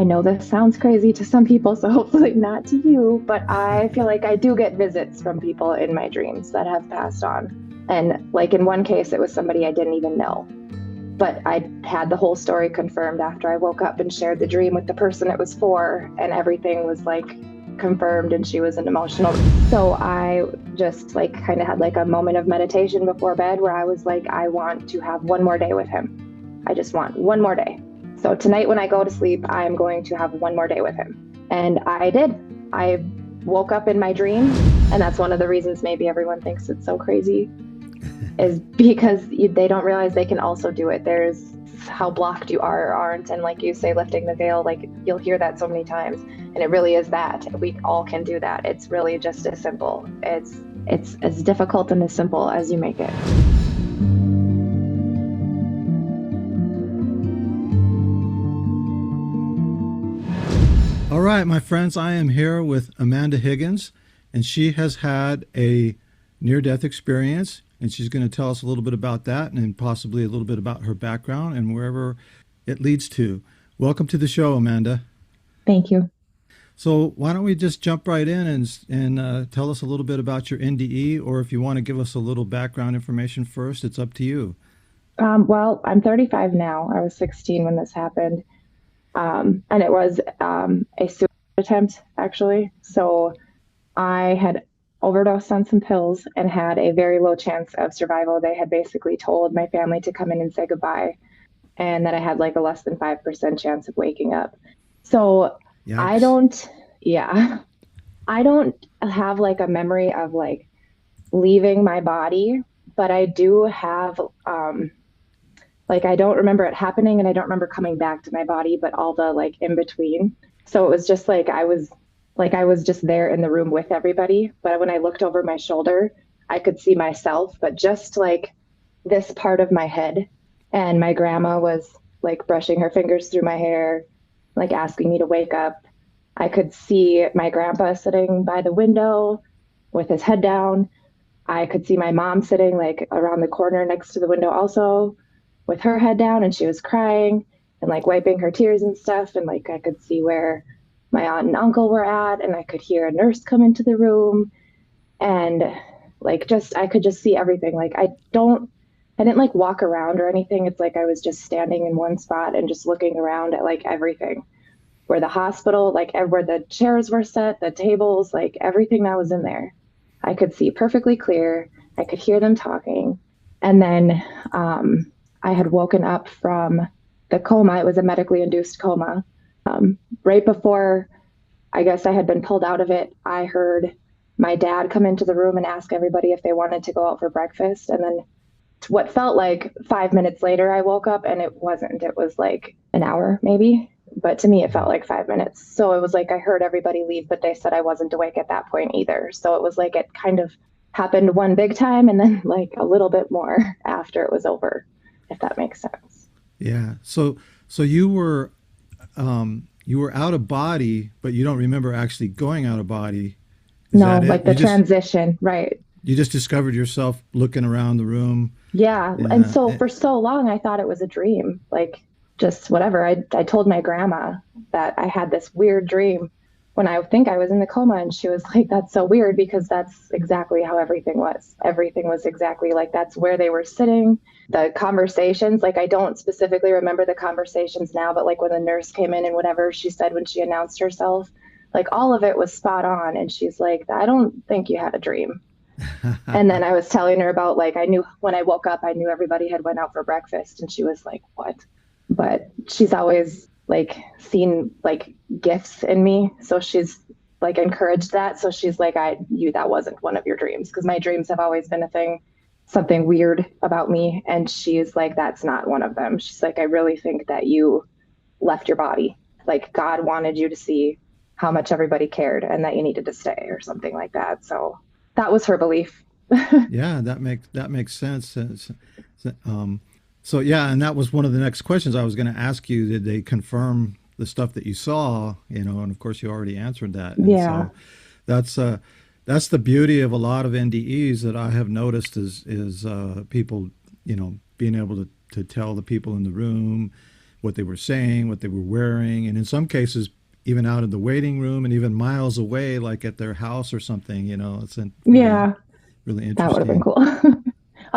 I know this sounds crazy to some people, so hopefully not to you, but I feel like I do get visits from people in my dreams that have passed on. And like in one case, it was somebody I didn't even know. But I had the whole story confirmed after I woke up and shared the dream with the person it was for, and everything was like confirmed and she was an emotional. So I just like kind of had like a moment of meditation before bed where I was like, I want to have one more day with him. I just want one more day. So tonight when I go to sleep, I'm going to have one more day with him. And I did. I woke up in my dream, and that's one of the reasons maybe everyone thinks it's so crazy is because they don't realize they can also do it. There's how blocked you are or aren't, and like you say, lifting the veil, like you'll hear that so many times, and it really is that. We all can do that. It's really just as simple. It's as difficult and as simple as you make it. All right, my friends, I am here with Amanda Higgins, and she has had a near-death experience, and she's going to tell us a little bit about that and possibly a little bit about her background and wherever it leads to. Welcome to the show, Amanda. Thank you. So why don't we just jump right in and tell us a little bit about your NDE, or if you want to give us a little background information first, it's up to you. Well, I'm 35 now. I was 16 when this happened. And it was a suicide attempt, actually. So I had overdosed on some pills and had a very low chance of survival. They had basically told my family to come in and say goodbye, and that I had like a less than 5% chance of waking up. So I Yikes. don't, yeah, I don't have like a memory of like leaving my body, but I do have, like I don't remember it happening and I don't remember coming back to my body, but all the like in between. So it was just like I was just there in the room with everybody. But when I looked over my shoulder, I could see myself, but just like this part of my head. And my grandma was like brushing her fingers through my hair, like asking me to wake up. I could see my grandpa sitting by the window with his head down. I could see my mom sitting like around the corner next to the window also with her head down, and she was crying and like wiping her tears and stuff. And like I could see where my aunt and uncle were at, and I could hear a nurse come into the room, and like just I could just see everything. Like I didn't like walk around or anything. It's like I was just standing in one spot and just looking around at like everything. Where the hospital, like where the chairs were set, the tables, like everything that was in there. I could see perfectly clear. I could hear them talking. And then I had woken up from the coma. It was a medically induced coma. Right before I guess I had been pulled out of it, I heard my dad come into the room and ask everybody if they wanted to go out for breakfast. And then what felt like 5 minutes later, I woke up and it wasn't. It was like an hour maybe. But to me, it felt like 5 minutes. So it was like I heard everybody leave, but they said I wasn't awake at that point either. So it was like it kind of happened one big time and then like a little bit more after it was over, if that makes sense. Yeah. So you were out of body, but you don't remember actually going out of body. Is No, that it? like the transition, right? You just discovered yourself looking around the room. Yeah. And Yeah. so for so long, I thought it was a dream, like just whatever. I told my grandma that I had this weird dream when I think I was in the coma. And she was like, that's so weird because that's exactly how everything was. Everything was exactly like that's where they were sitting. The conversations, like I don't specifically remember the conversations now, but like when the nurse came in and whatever she said when she announced herself, like all of it was spot on. And she's like, I don't think you had a dream. And then I was telling her about like I knew when I woke up, I knew everybody had went out for breakfast, and she was like, "What?" But she's always like seen like gifts in me, so she's like encouraged that. So she's like, "I you that wasn't one of your dreams," because my dreams have always been a thing, something weird about me, and she's like, "That's not one of them." She's like, "I really think that you left your body, like God wanted you to see how much everybody cared, and that you needed to stay, or something like that." So that was her belief. Yeah, that makes sense. So yeah, and that was one of the next questions I was going to ask you. Did they confirm the stuff that you saw? And of course you already answered that. And Yeah. so that's that's the beauty of a lot of NDEs that I have noticed is people being able to tell the people in the room, what they were saying, what they were wearing, and in some cases, even out in the waiting room and even miles away, like at their house or something. It's really, Yeah, really that would have been interesting. cool.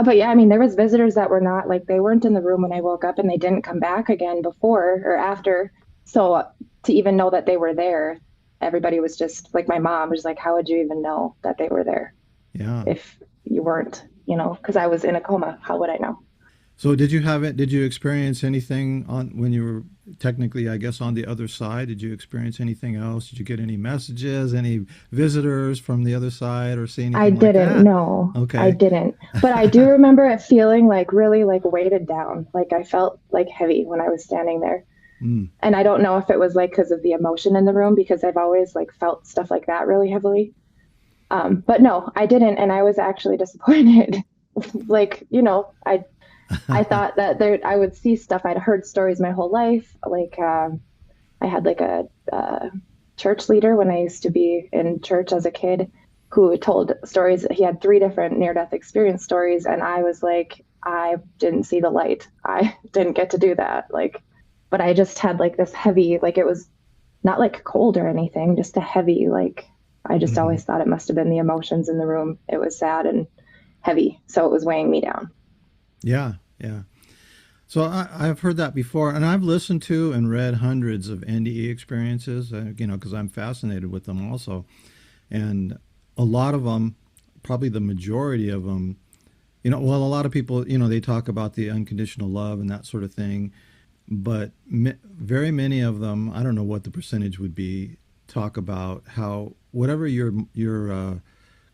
But yeah, I mean, there was visitors that were not like they weren't in the room when I woke up and they didn't come back again before or after. So to even know that they were there, everybody was just like my mom was like, how would you even know that they were there Yeah. if you weren't, because I was in a coma. How would I know? So did you have it? Did you experience anything on when you were technically, I guess, on the other side? Did you experience anything else? Did you get any messages, any visitors from the other side, or see I anything like didn't that? know. I Okay. didn't. But I do remember it feeling like really like weighted down. Like I felt like heavy when I was standing there. Mm. And I don't know if it was like because of the emotion in the room because I've always like felt stuff like that really heavily. But no, I didn't, and I was actually disappointed. Like, I thought that there I would see stuff. I'd heard stories my whole life. Like I had like a church leader when I used to be in church as a kid who told stories. He had three different near-death experience stories, and I was like, I didn't see the light. I didn't get to do that. Like, but I just had like this heavy, like it was not like cold or anything, just a heavy, like I just Hmm. always thought it must have been the emotions in the room. It was sad and heavy, so it was weighing me down. Yeah, yeah. So I've heard that before, and I've listened to and read hundreds of NDE experiences. Because I'm fascinated with them also, and a lot of them, probably the majority of them, well, a lot of people, they talk about the unconditional love and that sort of thing, but very many of them, I don't know what the percentage would be, talk about how whatever your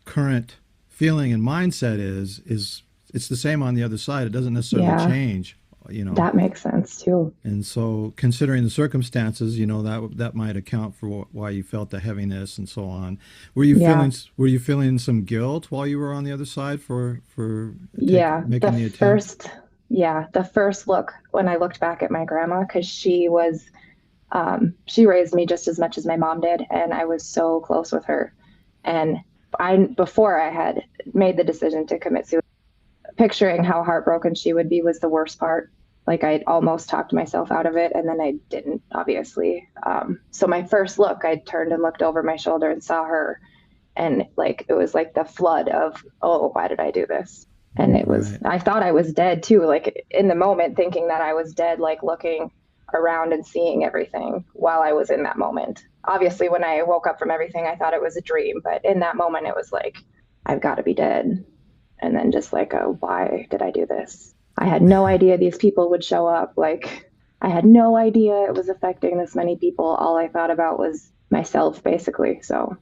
current feeling and mindset is it's the same on the other side. It doesn't necessarily Yeah, change, you know. that makes sense too. And so, considering the circumstances, that might account for why you felt the heaviness and so on. Yeah, Were you feeling some guilt while you were on the other side for yeah. making the attempt? The first look when I looked back at my grandma, because she raised me just as much as my mom did, and I was so close with her. And before I had made the decision to commit suicide, picturing how heartbroken she would be was the worst part. Like I almost talked myself out of it, and then I didn't, obviously. So my first look, I turned and looked over my shoulder and saw her, and like it was like the flood of, oh, why did I do this? And Right. I thought I was dead too, like in the moment, thinking that I was dead, like looking around and seeing everything while I was in that moment. Obviously, when I woke up from everything, I thought it was a dream, but in that moment, it was like, I've got to be dead. And then just like, oh, why did I do this? I had no idea these people would show up. Like, I had no idea it was affecting this many people. All I thought about was myself, basically. So,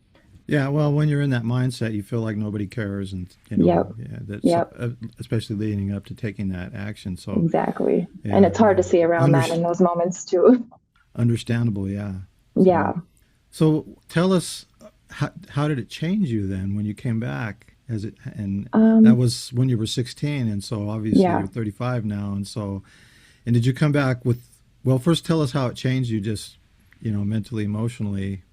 Yeah, well, when you're in that mindset, you feel like nobody cares, and yep, yeah, that's yep, especially leading up to taking that action. So, exactly. And yeah, it's hard yeah, to see around Under, that in those moments too. understandable, yeah. So, Yeah. tell us how did it change you then when you came back? As it and that Um, was when you were 16, and so obviously yeah. you're 35 now, and so did you come back with? Well, first tell us how it changed you, just mentally, emotionally,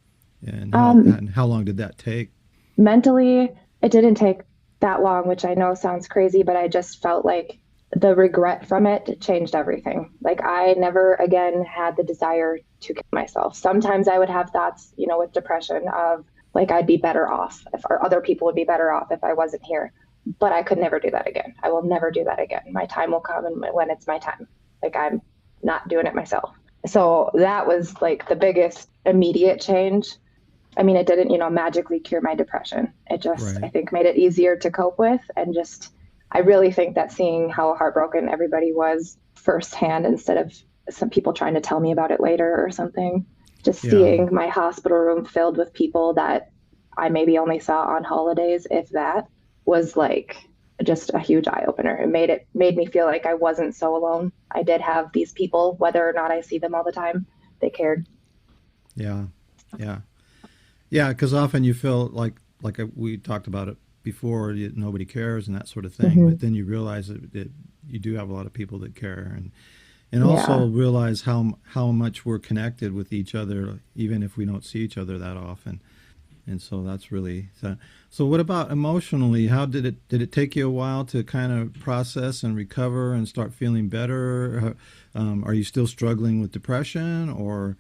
Um, and how long did that take? Mentally, it didn't take that long, which I know sounds crazy, but I just felt like the regret from it changed everything. Like I never again had the desire to kill myself. Sometimes I would have thoughts, with depression of like I'd be better off if or other people would be better off if I wasn't here. But I could never do that again. I will never do that again. My time will come and when it's my time. Like I'm not doing it myself. So that was like the biggest immediate change. I mean, it didn't, magically cure my depression. It just, I Right. think, made it easier to cope with. And just, I really think that seeing how heartbroken everybody was firsthand instead of some people trying to tell me about it later or something, just Yeah. seeing my hospital room filled with people that I maybe only saw on holidays, if that, was like just a huge eye opener. It made me feel like I wasn't so alone. I did have these people, whether or not I see them all the time, they cared. Yeah. Yeah. Yeah. Because often you feel like we talked about it before. Nobody cares and that sort of thing. Hmm. But then you realize that you do have a lot of people that care, and Yeah. also realize how much we're connected with each other, even if we don't see each other that often. And so that's really so. So what about emotionally? How did it take you a while to kind of process and recover and start feeling better? Are you still struggling with depression or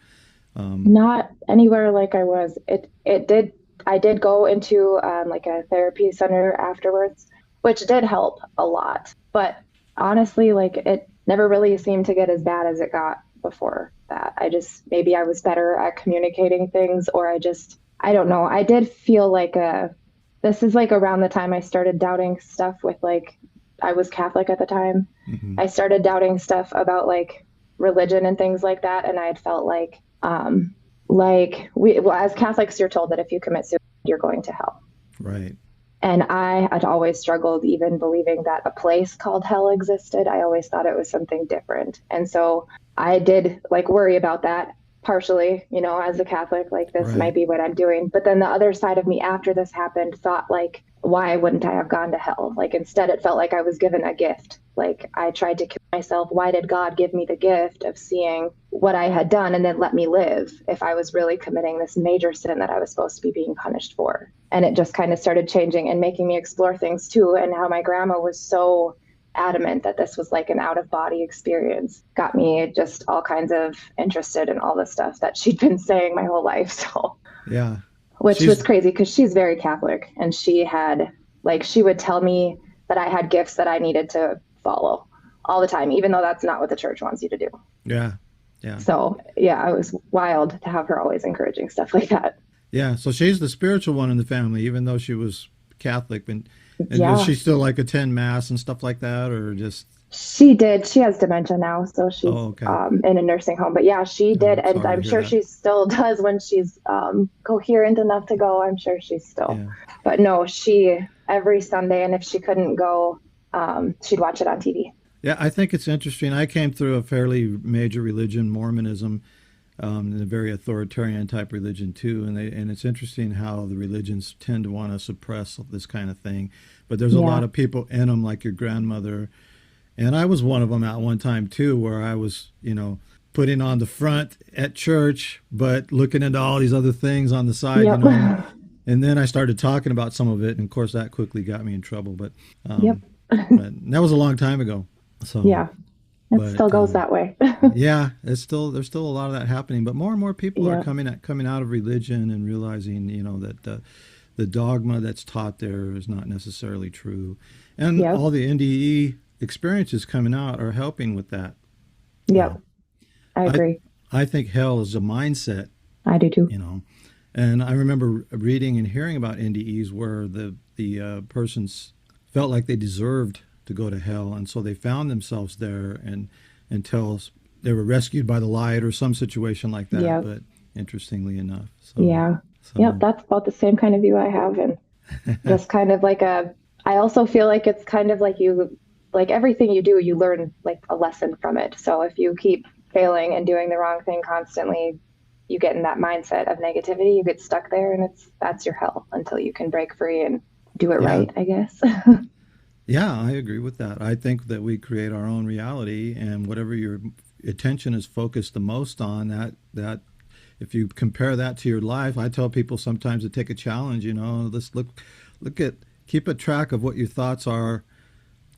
Not anywhere like I was. It did I did go into like a therapy center afterwards, which did help a lot. But honestly, like it never really seemed to get as bad as it got before that. I just maybe I was better at communicating things, or I don't know. I did feel like this is like around the time I started doubting stuff with like I was Catholic at the time. hmm I started doubting stuff about like religion and things like that, and I had felt like we well, as Catholics, you're told that if you commit suicide, you're going to hell. right, And I had always struggled even believing that a place called hell existed. I always thought it was something different. And so I did like worry about that partially, as a Catholic, like this right, might be what I'm doing. But then the other side of me after this happened thought like, why wouldn't I have gone to hell? Like instead it felt like I was given a gift. Like I tried to kill myself. Why did God give me the gift of seeing what I had done and then let me live if I was really committing this major sin that I was supposed to be being punished for? And it just kind of started changing and making me explore things too. And how my grandma was so adamant that this was like an out of body experience got me just all kinds of interested in all the stuff that she'd been saying my whole life. So, yeah. which She's was crazy because she's very Catholic and she would tell me that I had gifts that I needed to follow all the time, even though that's not what the church wants you to do. yeah, yeah, So, yeah, it was wild to have her always encouraging stuff like that. yeah. So she's the spiritual one in the family, even though she was Catholic. And does Yeah. she still like attend mass and stuff like that, or just? She did. She has dementia now, so Oh, she's okay. in a nursing home. But yeah, she did, Oh, and sorry to I'm hear sure that. she still does when she's coherent enough to go. I'm sure she's still. Yeah. But no, she every Sunday, and if she couldn't go, she'd watch it on TV. Yeah, I think it's interesting. I came through a fairly major religion, Mormonism, and a very authoritarian type religion too. And it's interesting how the religions tend to want to suppress this kind of thing. But there's a lot Yeah. of people in them, like your grandmother, and I was one of them at one time too, where I was, putting on the front at church, but looking into all these other things on the side, Yep. and then I started talking about some of it, and of course that quickly got me in trouble. But Yep. um, but that was a long time ago. So, Yeah. It but still goes that way. yeah, there's still a lot of that happening. But more and more people are Yeah. coming out of religion and realizing, that the dogma that's taught there is not necessarily true, and Yep. all the NDE experiences coming out are helping with that. Yep. I I agree. I think hell is a mindset, I do too. you know. And I remember reading and hearing about NDEs where the persons felt like they deserved to go to hell, and so they found themselves there, and until they were rescued by the light or some situation like that. Yep. But interestingly enough, Yeah. Yep. so That's about the same kind of view I have. And just kind of like I also feel like it's kind of like like everything you do, you learn like a lesson from it. So if you keep failing and doing the wrong thing constantly, you get in that mindset of negativity, you get stuck there, and that's your hell until you can break free and do it yeah, right, I guess. yeah, I agree with that. I think that we create our own reality, and whatever your attention is focused the most on, that if you compare that to your life, I tell people sometimes to take a challenge. Let's look at keep a track of what your thoughts are.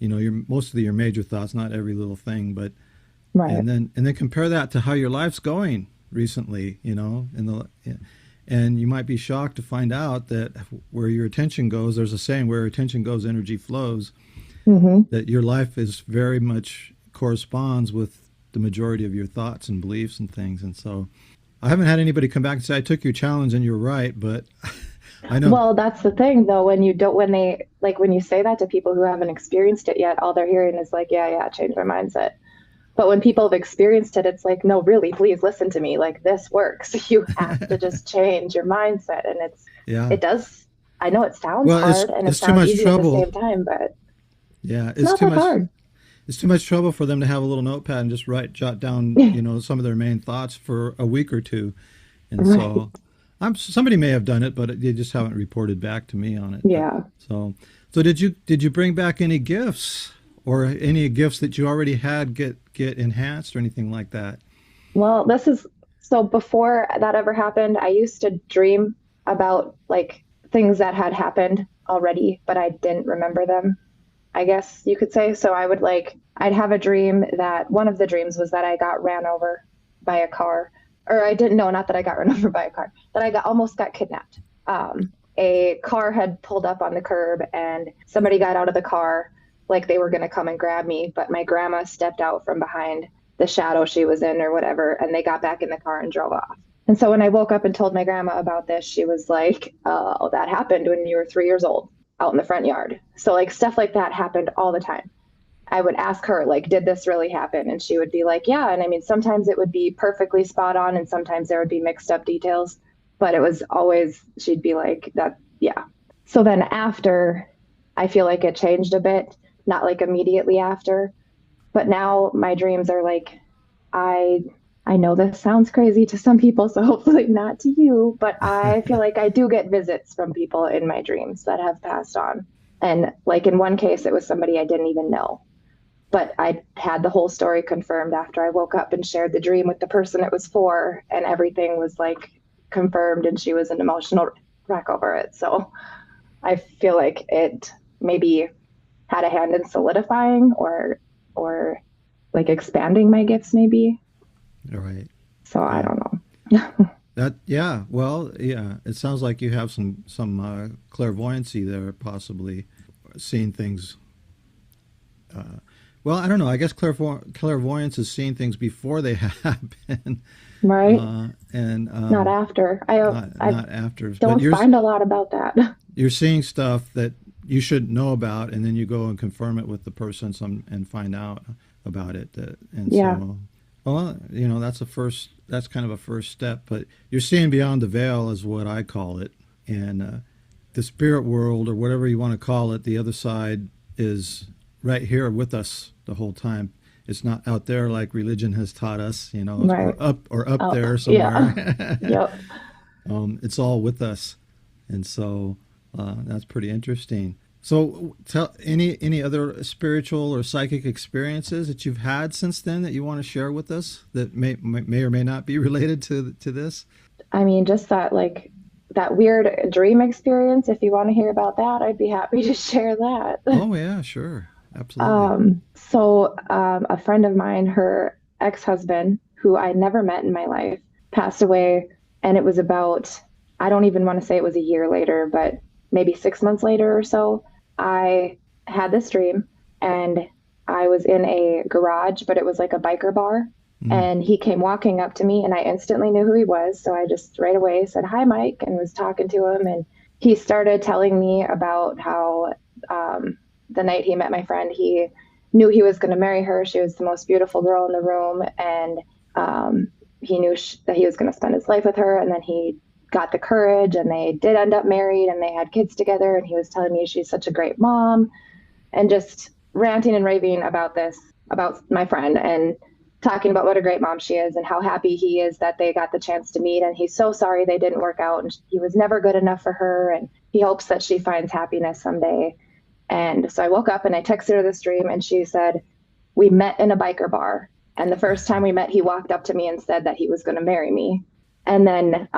Your most of your major thoughts, not every little thing, but Right. and then compare that to how your life's going recently. And you might be shocked to find out that where your attention goes, there's a saying, where attention goes, energy flows. Hmm. That your life is very much corresponds with the majority of your thoughts and beliefs and things. And so I haven't had anybody come back and say, I took your challenge and you're right, but I know. Well, that's the thing though, when they like when you say that to people who haven't experienced it yet, all they're hearing is like, yeah, yeah, change my mindset. But when people have experienced it, it's like, no, really, please listen to me. Like this works. You have to just change your mindset. And Yeah. it does. I know it sounds Well, hard and it it's too sounds much easy at the trouble. same time, but Yeah, it's not that hard. it's too much trouble for them to have a little notepad and just jot down, some of their main thoughts for a week or two. And Right. so somebody may have done it, but they just haven't reported back to me on it. But Yeah. so did you bring back any gifts, or any gifts that you already had get enhanced or anything like that? Well, this is so before that ever happened, I used to dream. about like things that had happened already, but I didn't remember them, I guess you could say. So I would I'd have a dream that one of the dreams was that I got ran over by a car, or I didn't know, not that I got run over by a car, that I almost got kidnapped. A car had pulled up on the curb and somebody got out of the car like they were going to come and grab me, but my grandma stepped out from behind the shadow she was in or whatever, and they got back in the car and drove off. And so when I woke up and told my grandma about this, she was like, "Oh, that happened when you were 3 years old out in the front yard." So like stuff like that happened all the time. I would ask her, like, did this really happen? And she would be like, yeah. And I mean, sometimes it would be perfectly spot on, and sometimes there would be mixed up details, but it was always, she'd be like, that, yeah. So then after, I feel like it changed a bit, not like immediately after, but now my dreams are like, I I know this sounds crazy to some people, so hopefully not to you, but I feel like I do get visits from people in my dreams that have passed on. And like in one case, it was somebody I didn't even know, but I had the whole story confirmed after I woke up and shared the dream with the person it was for, and everything was like confirmed, and she was an emotional wreck over it. So I feel like it maybe had a hand in solidifying or like expanding my gifts maybe. All right. So I Yeah. don't know. That yeah. Well, yeah. It sounds like you have some clairvoyancy there, possibly seeing things. Uh, well, I don't know. I guess clairvoyance is seeing things before they happen, Right? and Not after. I not after. But don't find a lot about that. you're seeing stuff that you shouldn't know about, and then you go and confirm it with the person and find out about it. And Yeah. so, well, that's a first. That's kind of a first step. But you're seeing beyond the veil, is what I call it, and the spirit world, or whatever you want to call it, the other side is right here with us the whole time. It's not out there like religion has taught us, Right. or up Oh, there yeah. somewhere. Yep. It's all with us, and so that's pretty interesting. So, tell any other spiritual or psychic experiences that you've had since then that you want to share with us that may or may not be related to this. I mean, just that weird dream experience. If you want to hear about that, I'd be happy to share that. Oh yeah, sure, absolutely. A friend of mine, her ex-husband, who I never met in my life, passed away, and it was about, I don't even want to say it was a year later, but maybe 6 months later or so. I had this dream, and I was in a garage, but it was like a biker bar. Mm. And he came walking up to me, and I instantly knew who he was. So I just right away said, "Hi, Mike," and was talking to him. And he started telling me about how the night he met my friend, he knew he was going to marry her. She was the most beautiful girl in the room. And he knew that he was going to spend his life with her. And then he got the courage, and they did end up married, and they had kids together. And he was telling me she's such a great mom, and just ranting and raving about this, about my friend, and talking about what a great mom she is and how happy he is that they got the chance to meet. And he's so sorry they didn't work out, and he was never good enough for her. And he hopes that she finds happiness someday. And so I woke up and I texted her this dream, and she said, "We met in a biker bar. And the first time we met, he walked up to me and said that he was going to marry me." And then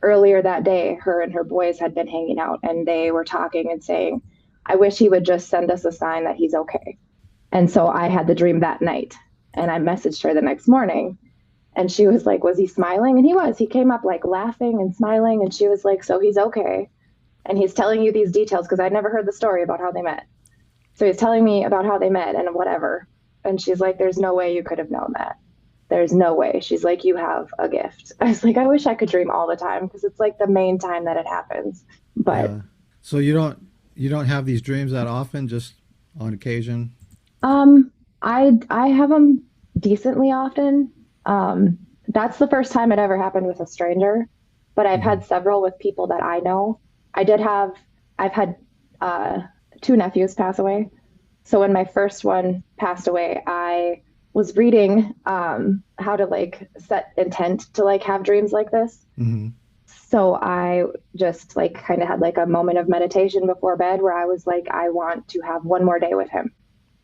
earlier that day, her and her boys had been hanging out, and they were talking and saying, "I wish he would just send us a sign that he's okay." And so I had the dream that night, and I messaged her the next morning, and she was like, "Was he smiling?" And he was. He came up like laughing and smiling, and she was like, "So he's okay. And he's telling you these details," because I'd never heard the story about how they met. So he's telling me about how they met and whatever. And she's like, "There's no way you could have known that. There's no way." She's like, "You have a gift." I was like, I wish I could dream all the time, because it's like the main time that it happens. But Yeah. So you don't have these dreams that often, just on occasion. um, I have them decently often. That's the first time it ever happened with a stranger, but I've Hmm. had several with people that I know. I did have, I've had uh, two nephews pass away. So when my first one passed away, I was reading how to like set intent to like have dreams like this. Hmm. So I just like kind of had like a moment of meditation before bed where I was like, I want to have one more day with him.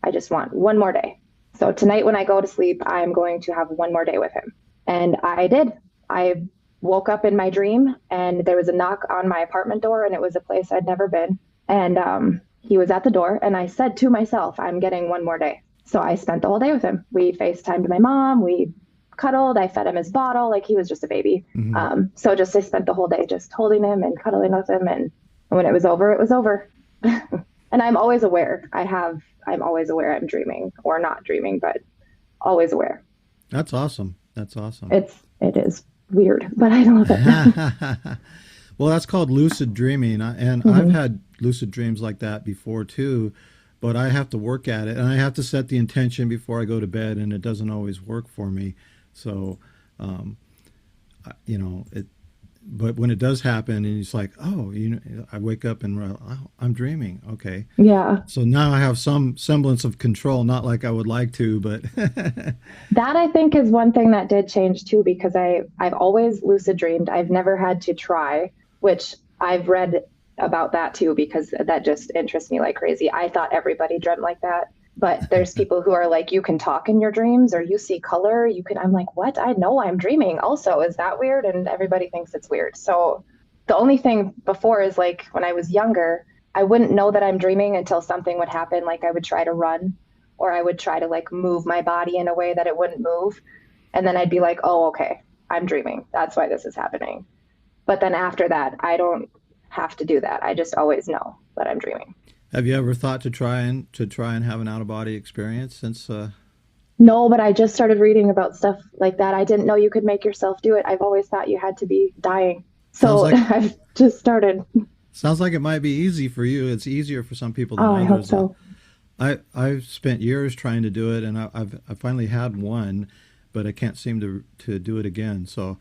I just want one more day. So tonight when I go to sleep, I'm going to have one more day with him. And I did. I woke up in my dream and there was a knock on my apartment door and it was a place I'd never been. And he was at the door and I said to myself, I'm getting one more day. So I spent the whole day with him. We FaceTimed my mom. We cuddled. I fed him his bottle like he was just a baby. Hmm. So just I spent the whole day just holding him and cuddling with him. And when it was over, it was over. And I'm always aware. I'm always aware I'm dreaming or not dreaming, but always aware. That's awesome. That's awesome. It is weird, but I love it. Well, that's called lucid dreaming, and I've Hmm. had lucid dreams like that before too. But I have to work at it, and I have to set the intention before I go to bed, and it doesn't always work for me. So, um, you know, it. But when it does happen, and it's like, oh, I wake up and oh, I'm dreaming. Okay, Yeah. so now I have some semblance of control, not like I would like to, but That I think is one thing that did change too, because I've always lucid dreamed. I've never had to try, which I've read about that too, because that just interests me like crazy. I thought everybody dreamt like that. But there's people who are like, you can talk in your dreams or you see color. You can, I'm like, what? I know I'm dreaming also. Is that weird? And everybody thinks it's weird. So the only thing before is like when I was younger, I wouldn't know that I'm dreaming until something would happen. Like I would try to run or I would try to like move my body in a way that it wouldn't move. And then I'd be like, oh, okay, I'm dreaming. That's why this is happening. But then after that, I don't have to do that. I just always know that I'm dreaming. have you ever thought to try and have an out of body experience since? No, but I just started reading about stuff like that. I didn't know you could make yourself do it. I've always thought you had to be dying. Sounds So like I've just started. sounds like it might be easy for you. It's easier for some people than Oh, I hope others. so. I've spent years trying to do it, and I finally had one, but I can't seem to do it again. So,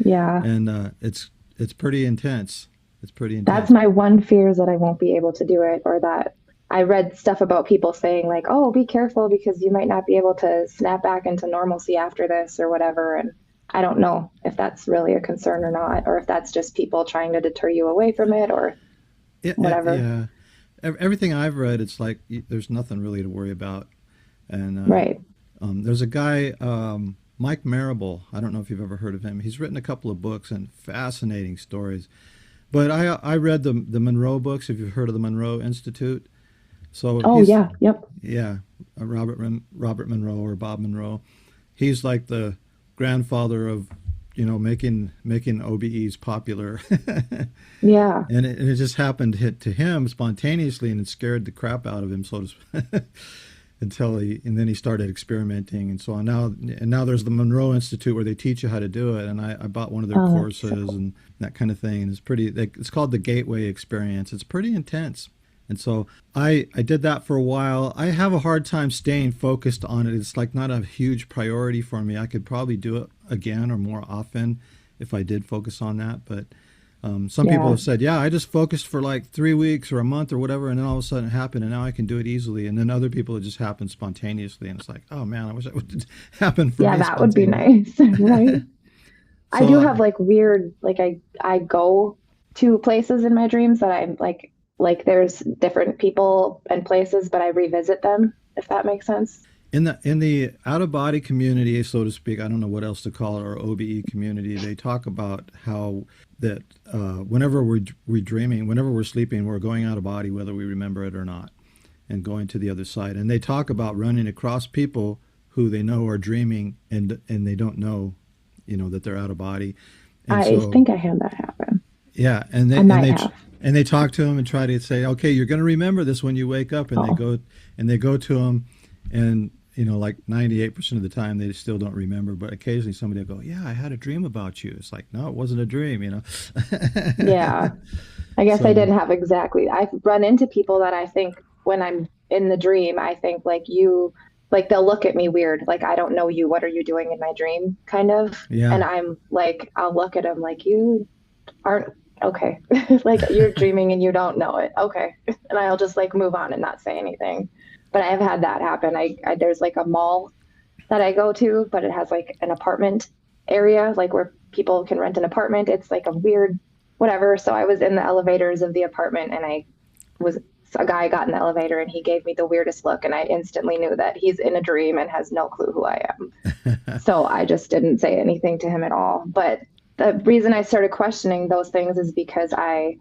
Yeah. and it's pretty intense. It's pretty That's intense. my one fear is that I won't be able to do it or that I read stuff about people saying like, "Oh, be careful because you might not be able to snap back into normalcy after this or whatever." And I don't know if that's really a concern or not, or if that's just people trying to deter you away from it or whatever. Yeah, everything I've read, it's like there's nothing really to worry about. And Right. there's a guy, Mike Marable. I don't know if you've ever heard of him. He's written a couple of books and fascinating stories. But I read the Monroe books. If you've heard of the Monroe Institute, so Oh, he's yeah. Yep. yeah, Robert Monroe or Bob Monroe. He's like the grandfather of making OBEs popular, Yeah. and it just happened to him spontaneously, and it scared the crap out of him, so to until and then he started experimenting and so on. Now there's the Monroe Institute where they teach you how to do it, and I bought one of their Oh, that's courses so cool. and that kind of thing. And it's called the Gateway Experience. It's pretty intense. And so I did that for a while. I have a hard time staying focused on it. It's like not a huge priority for me. I could probably do it again or more often if I did focus on that. But some people Yeah. have said, yeah, I just focused for like 3 weeks or a month or whatever, and then all of a sudden it happened, and now I can do it easily. And then other people, it just happened spontaneously, and it's like, oh man, I wish that would happen for Yeah, me that would be spontaneously. nice. Right. I So do have like weird, like I go to places in my dreams that I'm like there's different people and places, but I revisit them, if that makes sense. in the out of body community, so to speak, I don't know what else to call it, or OBE community, they talk about how that whenever we're dreaming, whenever we're sleeping, we're going out of body, whether we remember it or not, and going to the other side. And they talk about running across people who they know are dreaming, and they don't know, that they're out of body. And I so think I had that happen. yeah, and I they and might they have. and they talk to them and try to say, okay, you're going to remember this when you wake up, and they Oh, go to them, and like 98% of the time they still don't remember, but occasionally somebody will go, yeah, I had a dream about you. It's like, no, it wasn't a dream. yeah. I guess I So didn't have exactly. I've run into people that I think when I'm in the dream, I think like you, like they'll look at me weird, like I don't know you. What are you doing in my dream? Kind of. yeah. And I'm like, I'll look at them like you aren't okay. Like you're dreaming and you don't know it. Okay. And I'll just like move on and not say anything. But I have had that happen. I there's like a mall that I go to, but it has like an apartment area, like where people can rent an apartment. It's like a weird whatever. So I was in the elevators of the apartment and I was a guy got in the elevator and he gave me the weirdest look, and I instantly knew that he's in a dream and has no clue who I am. So I just didn't say anything to him at all. But the reason I started questioning those things is because I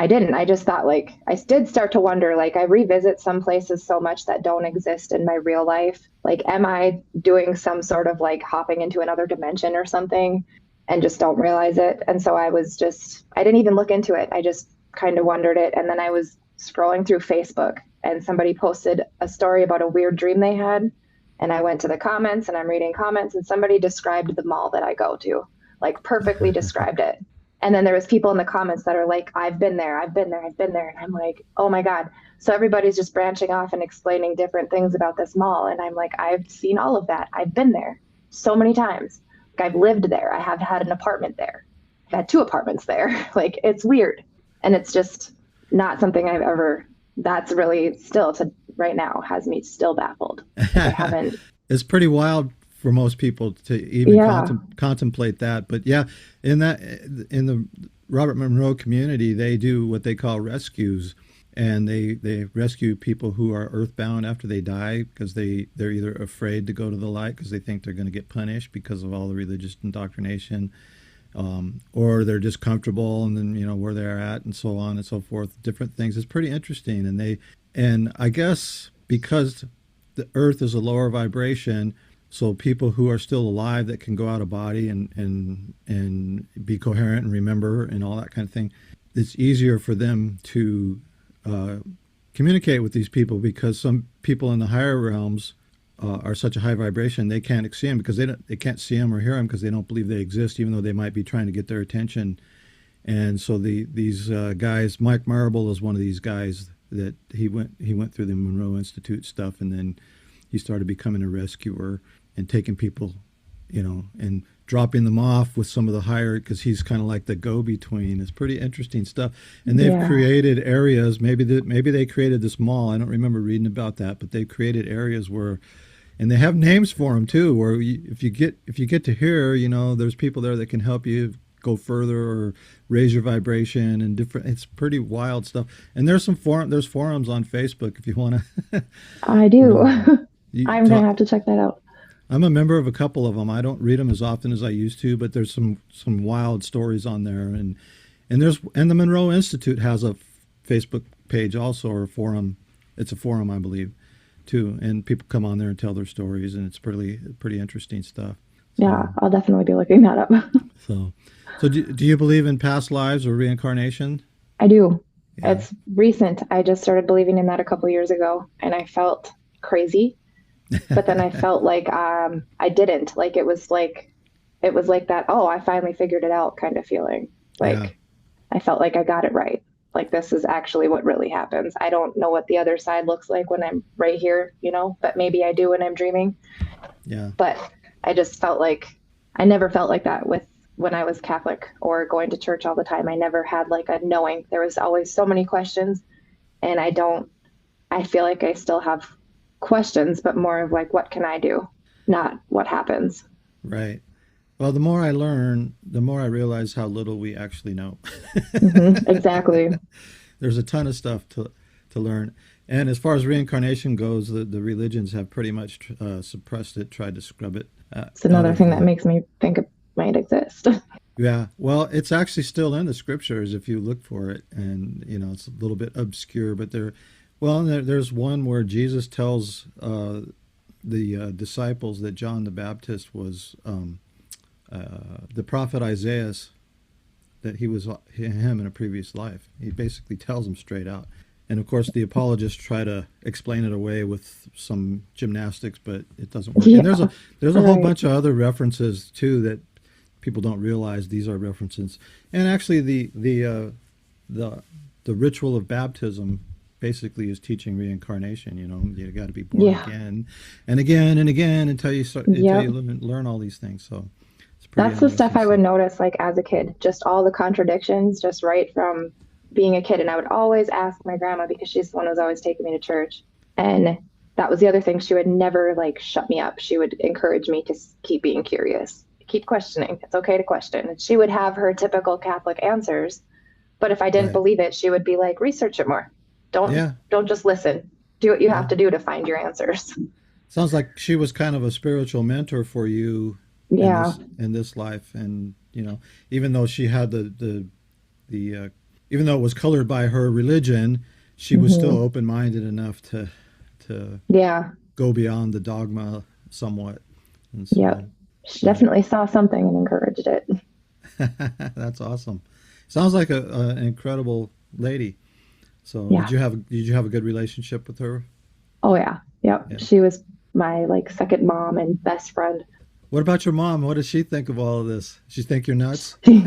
didn't. I just thought like I did start to wonder, like I revisit some places so much that don't exist in my real life. Like, am I doing some sort of like hopping into another dimension or something and just don't realize it? And so I didn't even look into it. I just kind of wondered it. And then I was scrolling through Facebook and somebody posted a story about a weird dream they had. And I went to the comments and I'm reading comments, and somebody described the mall that I go to, like perfectly described it. And then there was people in the comments that are like, I've been there, I've been there, I've been there. And I'm like, oh my God. So everybody's just branching off and explaining different things about this mall. And I'm like, I've seen all of that. I've been there so many times. Like, I've lived there. I have had an apartment there. I've had two apartments there. Like, it's weird. And it's just not something that's really still to right now has me still baffled. Like, I haven't, It's pretty wild for most people to even yeah, contemplate that. But yeah, in the Robert Monroe community, they do what they call rescues, and they rescue people who are earthbound after they die because they're either afraid to go to the light because they think they're going to get punished because of all the religious indoctrination, or they're just comfortable and then where they're at and so on and so forth. Different things. It's pretty interesting, and I guess because the earth is a lower vibration, so people who are still alive that can go out of body and be coherent and remember and all that kind of thing, it's easier for them to uh, communicate with these people, because some people in the higher realms are such a high vibration they can't see them because they can't see them or hear them because they don't believe they exist, even though they might be trying to get their attention. And so these guys, Mike Marble is one of these guys that he went through the Monroe Institute stuff, and then he started becoming a rescuer and taking people, and dropping them off with some of the higher, because he's kind of like the go-between. It's pretty interesting stuff. And they've yeah, created areas. Maybe they created this mall. I don't remember reading about that, but they've created areas where, and they have names for them too. Where if you get to hear, there's people there that can help you go further or raise your vibration and different. It's pretty wild stuff. And there's forums on Facebook if you want to, I you do. know, you I'm gonna talk. have to check that out. I'm a member of a couple of them. I don't read them as often as I used to, but there's some wild stories on there, and the Monroe Institute has a Facebook page also, or a forum. It's a forum, I believe, too, and people come on there and tell their stories, and it's pretty interesting stuff. Yeah, So I'll definitely be looking that up. so do you believe in past lives or reincarnation? I do. Yeah. It's recent. I just started believing in that a couple years ago, and I felt crazy. But then I felt like I didn't. Like, it was like that, oh, I finally figured it out kind of feeling. Yeah. Like, I felt like I got it right. Like, this is actually what really happens. I don't know what the other side looks like when I'm right here, but maybe I do when I'm dreaming. Yeah. But I just felt like I never felt like that with when I was Catholic or going to church all the time. I never had like a knowing. There was always so many questions, and I feel like I still have questions, but more of like, what can I do? Not what happens. Right. Well, the more I learn, the more I realize how little we actually know. Exactly. There's a ton of stuff to learn. And as far as reincarnation goes, the religions have pretty much suppressed it, tried to scrub it It's out another of thing that the. makes me think it might exist. Yeah, well, it's actually still in the scriptures if you look for it, and it's a little bit obscure, but there's one where Jesus tells the disciples that John the Baptist was the prophet Isaiah, that he was him in a previous life. He basically tells them straight out. And of course, the apologists try to explain it away with some gymnastics, but it doesn't work. And Yeah, there's a whole right. bunch of other references too that people don't realize these are references. And actually, the the ritual of baptism basically is teaching reincarnation. You got to be born Yeah. again and again and again until you Yep. learn all these things. So it's pretty That's the stuff interesting I would stuff. notice like as a kid, just all the contradictions, just right from being a kid. And I would always ask my grandma because she's the one who was always taking me to church. And that was the other thing. She would never like shut me up. She would encourage me to keep being curious, keep questioning. It's okay to question. And she would have her typical Catholic answers. But if I didn't Right. believe it, she would be like, research it more. Don't Yeah. don't just listen. Do what you Yeah. have to do to find your answers. Sounds like she was kind of a spiritual mentor for you Yeah. in this life, and even though she had the even though it was colored by her religion, she was still Hmm. open minded enough to Yeah. go beyond the dogma somewhat, and Yep. so She yeah, definitely saw something and encouraged it. that's awesome. Sounds like an incredible lady. So Yeah. did you have a good relationship with her? Oh yeah. Yep. Yeah. She was my like second mom and best friend. What about your mom? What does she think of all of this? She think you're nuts? She,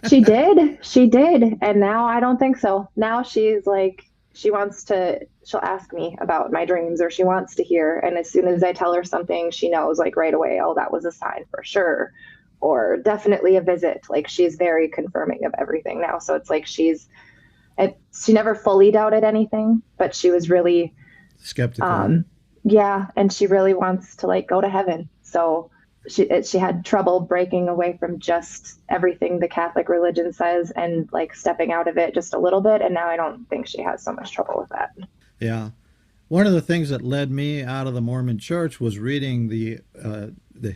she did. She did. And now I don't think so. Now she's like, she'll ask me about my dreams or she wants to hear. And as soon as I tell her something, she knows like right away, oh, that was a sign for sure. Or definitely a visit. Like she's very confirming of everything now. So it's like she never fully doubted anything, but she was really, Skeptical. um, yeah. And she really wants to like go to heaven. So she had trouble breaking away from just everything the Catholic religion says and like stepping out of it just a little bit. And now I don't think she has so much trouble with that. Yeah. One of the things that led me out of the Mormon Church was reading the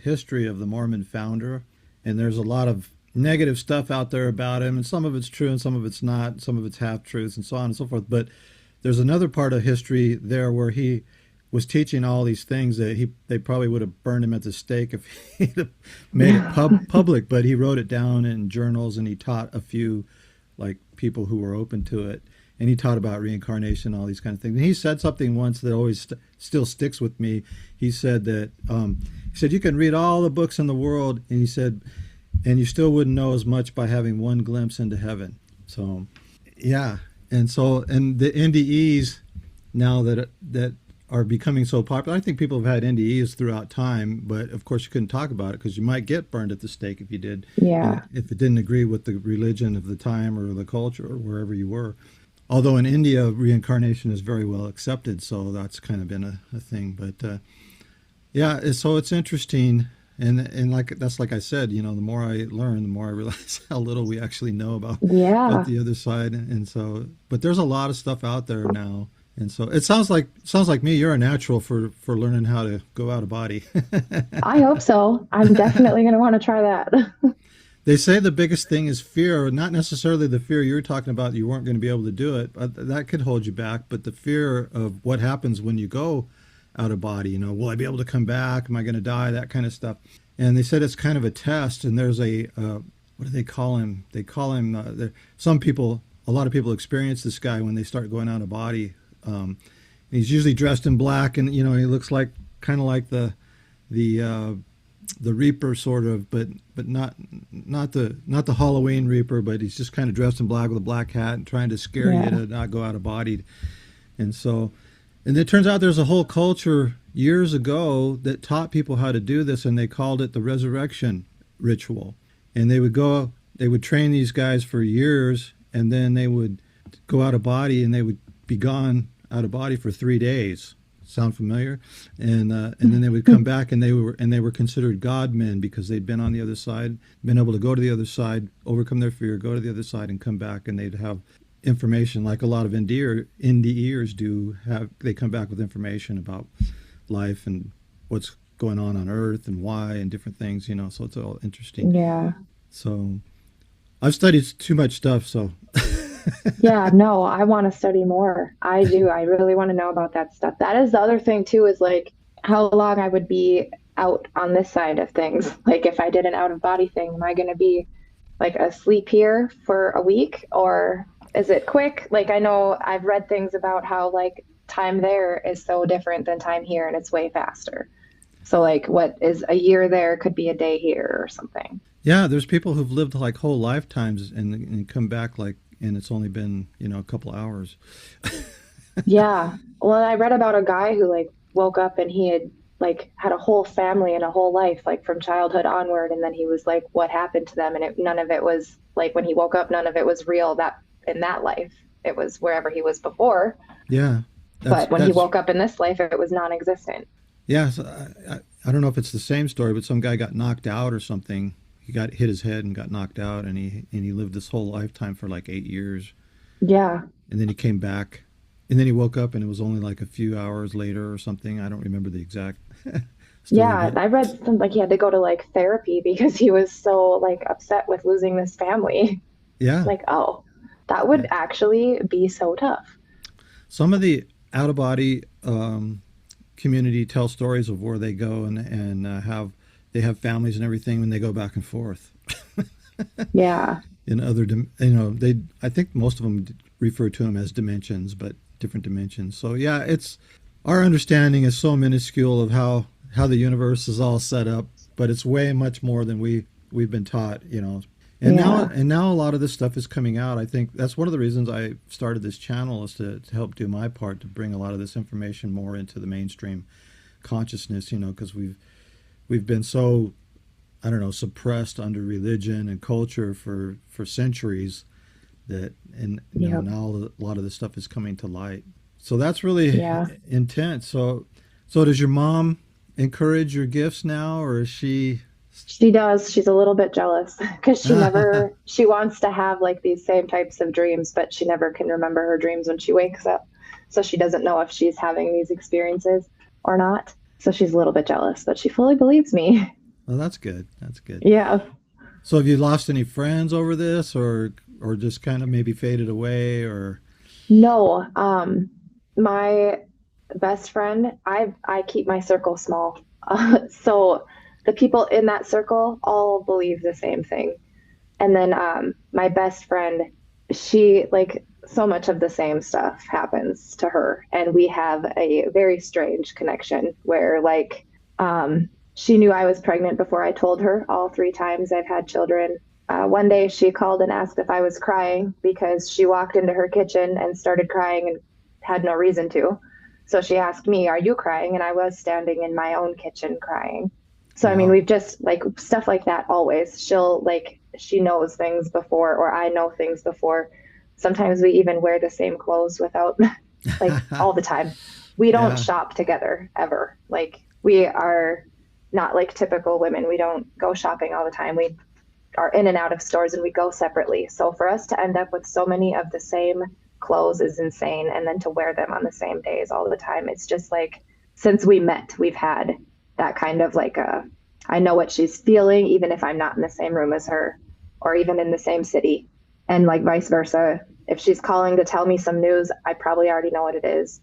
history of the Mormon founder, and there's a lot of negative stuff out there about him, and some of it's true and some of it's not, some of it's half truths, and so on and so forth. But there's another part of history there where he was teaching all these things that they probably would have burned him at the stake if he'd have made it Yeah. public. But he wrote it down in journals, and he taught a few like people who were open to it, and he taught about reincarnation, all these kind of things. And he said something once that always still sticks with me. He said that he said you can read all the books in the world, and he said, and you still wouldn't know as much by having one glimpse into heaven. So, yeah, and the NDEs now that are becoming so popular. I think people have had NDEs throughout time, but of course you couldn't talk about it because you might get burned at the stake if you did, Yeah. if it didn't agree with the religion of the time or the culture or wherever you were. Although in India, reincarnation is very well accepted, so that's kind of been a thing. But yeah, so it's interesting, and like that's like I said, the more I learn, the more I realize how little we actually know about Yeah. the other side, and so. But there's a lot of stuff out there now, and so it sounds like me. You're a natural for learning how to go out of body. I hope so. I'm definitely going to want to try that. They say the biggest thing is fear, not necessarily the fear you're talking about. You weren't going to be able to do it, but that could hold you back. But the fear of what happens when you go out of body, will I be able to come back? Am I going to die? That kind of stuff. And they said it's kind of a test. And there's what do they call him? They call him, some people, a lot of people experience this guy when they start going out of body. He's usually dressed in black, and he looks like kind of like the the Reaper sort of, but not the Halloween Reaper, but he's just kind of dressed in black with a black hat and trying to scare you Yeah. to not go out of body. And so, and it turns out there's a whole culture years ago that taught people how to do this, and they called it the resurrection ritual. And they would train these guys for years, and then they would go out of body, and they would be gone out of body for 3 days. Sound familiar? And then they would come back, and they were considered God men because they'd been on the other side, been able to go to the other side, overcome their fear, go to the other side, and come back, and they'd have information like a lot of NDEers do. Have they come back with information about life and what's going on Earth and why and different things, So it's all interesting. Yeah. So I've studied too much stuff, so. Yeah, no, I want to study more. I do. I really want to know about that stuff. That is the other thing too, is like how long I would be out on this side of things. Like if I did an out of body thing, am I going to be like asleep here for a week or is it quick? Like I know I've read things about how like time there is so different than time here and it's way faster. So like what is a year there could be a day here or something. Yeah, there's people who've lived like whole lifetimes and come back like, and it's only been, a couple hours. Yeah. Well, I read about a guy who like woke up and he had like had a whole family and a whole life like from childhood onward and then he was like what happened to them and none of it was like when he woke up none of it was real that in that life. It was wherever he was before, Yeah, but when he that's woke up in this life it was non-existent. yeah. So I don't know if it's the same story, but some guy got knocked out or something. He got hit his head and got knocked out, and he lived this whole lifetime for like 8 years, Yeah. and then he came back. And then he woke up and it was only like a few hours later or something. I don't remember the exact story, Yeah, but I read something like he had to go to like therapy because he was so like upset with losing this family. yeah, Like, oh, that yeah. would actually be so tough. Some of the out of body community tell stories of where they go and have they have families and everything when they go back and forth. Yeah. In other, you know, they I think most of them refer to them as dimensions, but different dimensions. So yeah, it's our understanding is so minuscule of how the universe is all set up, but it's way much more than we've been taught, you know. Yeah. And now a lot of this stuff is coming out. I think that's one of the reasons I started this channel is to help do my part to bring a lot of this information more into the mainstream consciousness, you know, because we've been so I don't know suppressed under religion and culture for centuries that and you know Yep. now a lot of this stuff is coming to light. So that's really Yeah. intense. So does your mom encourage your gifts now, or is she? She does. She's a little bit jealous because she wants to have like these same types of dreams, but she never can remember her dreams when she wakes up. So she doesn't know if she's having these experiences or not. So she's a little bit jealous, but she fully believes me. Well, that's good. That's good. Yeah. So have you lost any friends over this, or just kind of maybe faded away, or? No, my best friend, I keep my circle small. So the people in that circle all believe the same thing. And then my best friend, she like so much of the same stuff happens to her, and we have a very strange connection where like she knew I was pregnant before I told her all three times I've had children. One day she called and asked if I was crying because she walked into her kitchen and started crying and had no reason to. So she asked me, "Are you crying?" And I was standing in my own kitchen crying. So I mean, Wow. we've just like stuff like that always. She'll like she knows things before, or I know things before. Sometimes we even wear the same clothes without like all the time. We don't Yeah. shop together ever. Like we are not like typical women. We don't go shopping all the time. We are in and out of stores and we go separately. So for us to end up with so many of the same clothes is insane. And then to wear them on the same days all the time, it's just like since we met, we've had that kind of like a I know what she's feeling, even if I'm not in the same room as her or even in the same city. And like vice versa. If she's calling to tell me some news, I probably already know what it is.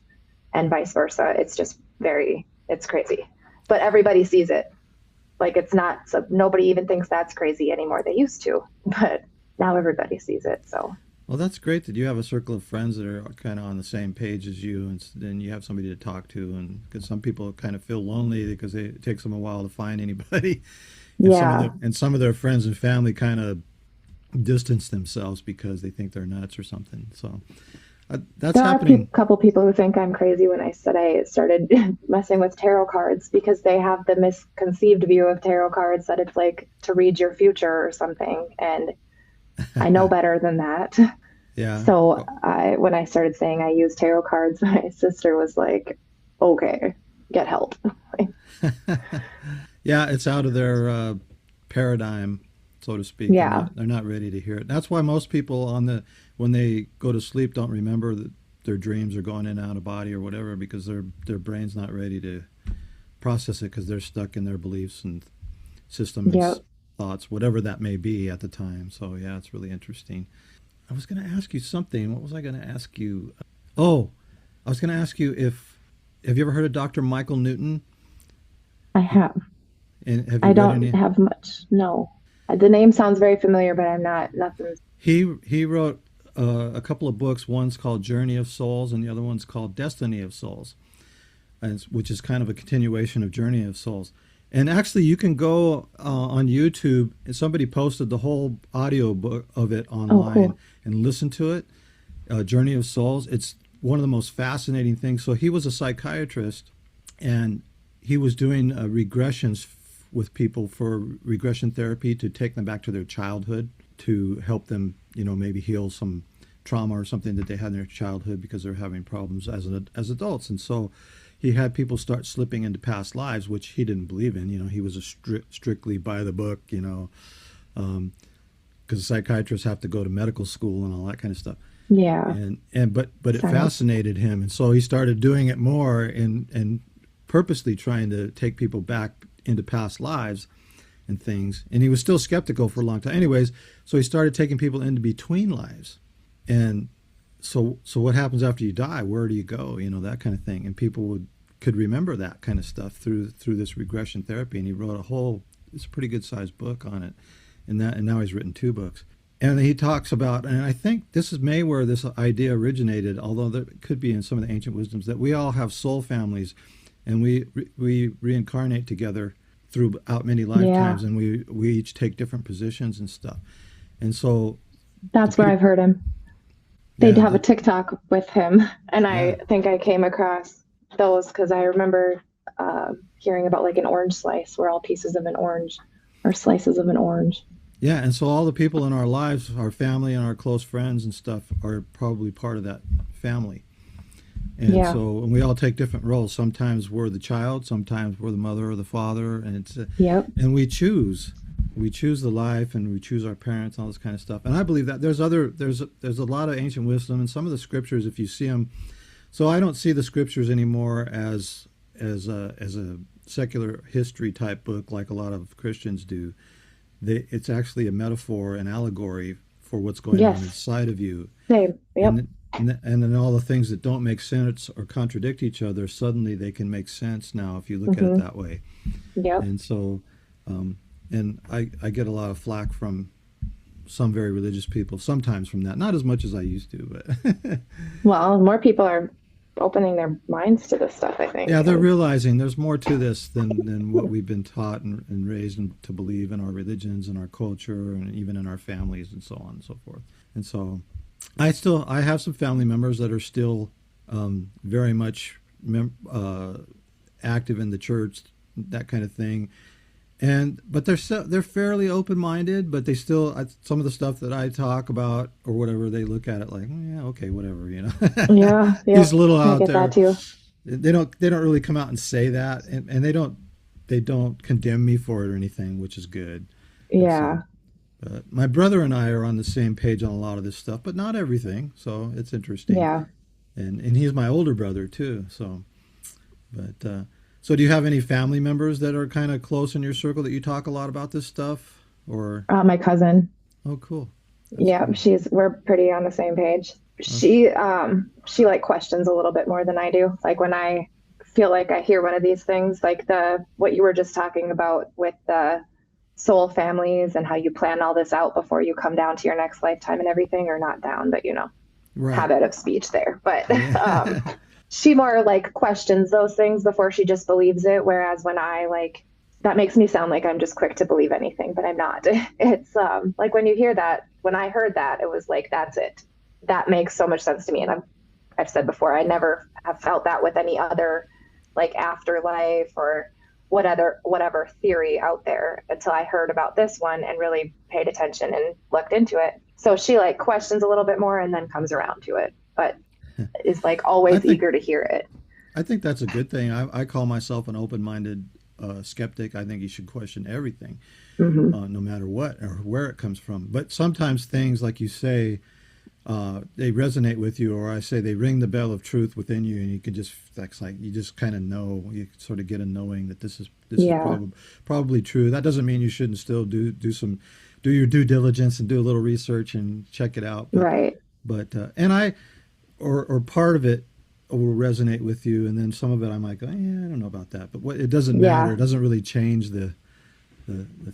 And vice versa. It's just it's crazy. But everybody sees it. Like it's not, so nobody even thinks that's crazy anymore. They used to, but now everybody sees it. So Well, that's great that you have a circle of friends that are kind of on the same page as you, and then you have somebody to talk to. And because some people kind of feel lonely because it takes them a while to find anybody, yeah, and some of their friends and family kind of distance themselves because they think they're nuts or something. So that's there are a happening. couple people who think I'm crazy when I said I started messing with tarot cards because they have the misconceived view of tarot cards that it's like to read your future or something. And I know better than that. Yeah. So when I started saying I use tarot cards, my sister was like, "Okay, get help." Yeah, it's out of their paradigm, so to speak. Yeah, They're not ready to hear it. That's why most people on the when they go to sleep don't remember that their dreams are going in and out of body or whatever because their brain's not ready to process it because they're stuck in their beliefs and system and yeah. thoughts, whatever that may be at the time. So yeah, it's really interesting. I was going to ask you something. What was I going to ask you? Oh, I was going to ask you if have you ever heard of Dr. Michael Newton? I have. And have you I read don't any? have much. No. The name sounds very familiar, but I'm not nothing. He wrote a couple of books. One's called Journey of Souls, and the other one's called Destiny of Souls, which is kind of a continuation of Journey of Souls. And actually, you can go on YouTube, and somebody posted the whole audio book of it Oh, online cool. and listen to it. Journey of Souls. It's one of the most fascinating things. So he was a psychiatrist, and he was doing regressions with people for regression therapy to take them back to their childhood to help them, you know, maybe heal some trauma or something that they had in their childhood because they're having problems as adults. And so he had people start slipping into past lives, which he didn't believe in. You know, he was a strictly by the book, you know, because psychiatrists have to go to medical school and all that kind of stuff. Yeah. But it Sense. fascinated him, and so he started doing it more and purposely trying to take people back into past lives and things. And he was still skeptical for a long time. Anyways, so he started taking people into between lives. And so what happens after you die? Where do you go? You know, that kind of thing. And people could remember that kind of stuff through this regression therapy. And he wrote it's a pretty good sized book on it. And now he's written two books. And he talks about, and I think this is may where this idea originated, although there could be in some of the ancient wisdoms, that we all have soul families, and we reincarnate together throughout many Yeah. lifetimes, and we each take different positions and stuff. And so the That's where I've people, heard him. They'd yeah, have a TikTok with him, and yeah, I think I came across those because I remember hearing about like an orange slice, where all pieces of an orange or slices of an orange. yeah. And so all the people in our lives, our family and our close friends and stuff, are probably part of that family. Yeah. And we all take different roles. Sometimes we're the child, sometimes we're the mother or the father, Yep. and we choose the life, and we choose our parents, and all this kind of stuff. And I believe that there's a lot of ancient wisdom, and some of the scriptures, if you see them. So I don't see the scriptures anymore as a secular history type book like a lot of Christians do. It's actually a metaphor, an allegory for what's going on Yes. inside of you, Same. Yep. and then all the things that don't make sense or contradict each other, suddenly they can make sense now if you look at it Hmm. that way. Yep. And so, um, and I get a lot of flack from some very religious people sometimes from that, not as much as I used to, but Well, more people are opening their minds to this stuff, I yeah, think. they're And realizing there's more to this than what we've been taught and raised to believe in our religions and our culture and even in our families and so on and so forth. And so I have some family members that are still very much active in the church, that kind of thing. And but they're fairly open minded, but they still some of the stuff that I talk about or whatever, they look at it like, "Mm, yeah, okay, whatever, you know." yeah. He's Yep. a little I out get that there. too. They don't really come out and say that, and they don't condemn me for it or anything, which is good. And so, Yeah. but my brother and I are on the same page on a lot of this stuff, but not everything. So it's interesting, Yeah. and he's my older brother too. So, but so do you have any family members that are kind of close in your circle that you talk a lot about this stuff? Or My cousin. oh, cool, that's Yeah, cool. we're pretty on the same page. Okay. She like questions a little bit more than I do. Like when I feel like I hear one of these things, like the what you were just talking about with the soul families and how you plan all this out before you come down to your next lifetime and everything, or not down, but Right. habit of speech there. But Yeah. she more like questions those things before she just believes it. Whereas when I like, that makes me sound like I'm just quick to believe anything, but I'm not. It's like when you hear that, when I heard that, it was like, that's it. That makes so much sense to me. And I've said before, I never have felt that with any other like afterlife or whatever theory out there until I heard about this one and really paid attention and looked into it. So she like questions a little bit more and then comes around to it, but is like I always think eager to hear it. I think that's a good thing. I call myself an open-minded skeptic. I think you should question everything, Hmm. no matter what or where it comes from. But sometimes things, like you say, they resonate with you, or I say they ring the bell of truth within you, and you can just that's like you just kind of know. You sort of get a knowing that this is Yeah, probably true. That doesn't mean you shouldn't still do your due diligence and do a little research and check it out. right. And I or part of it will resonate with you, and then some of it I'm like, oh, yeah, I don't know about that. But it doesn't matter. It Yeah. doesn't really change the